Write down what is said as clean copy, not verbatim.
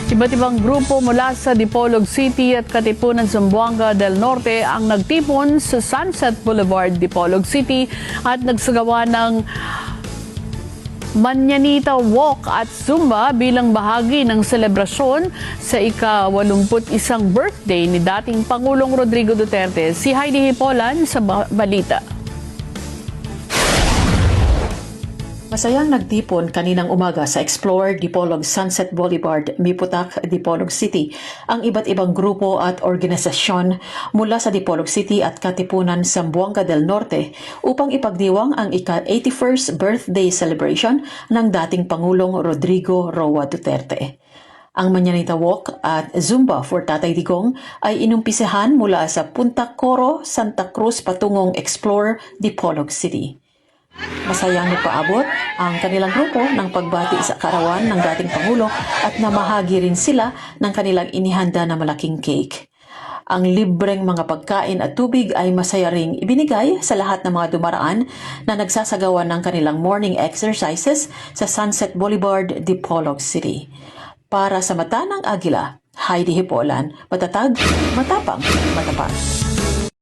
Iba't ibang grupo mula sa Dipolog City at Katipunan, Zamboanga del Norte ang nagtipon sa Sunset Boulevard, Dipolog City at nagsagawa ng Manyanita Walk at Zumba bilang bahagi ng selebrasyon sa ika-81 birthday ni dating Pangulong Rodrigo Duterte. Si Heidi Hipolan sa balita. Masayang nagtipon kaninang umaga sa Explorer Dipolog Sunset Boulevard, Miputak, Dipolog City ang iba't ibang grupo at organisasyon mula sa Dipolog City at Katipunan, Zamboanga del Norte upang ipagdiwang ang ika-81st birthday celebration ng dating Pangulong Rodrigo Roa Duterte. Ang Manyanita Walk at Zumba for Tatay Digong ay inumpisahan mula sa Punta Coro, Santa Cruz patungong Explorer Dipolog City. Masayang nagpaabot ang kanilang grupo ng pagbati sa kaarawan ng dating Pangulo at namahagi rin sila ng kanilang inihanda na malaking cake. Ang libreng mga pagkain at tubig ay masaya ring ibinigay sa lahat ng mga dumaraan na nagsasagawa ng kanilang morning exercises sa Sunset Boulevard, Dipolog City. Para sa Mata ng Agila, Heidi Hipolan, matatag, matapang, matapat.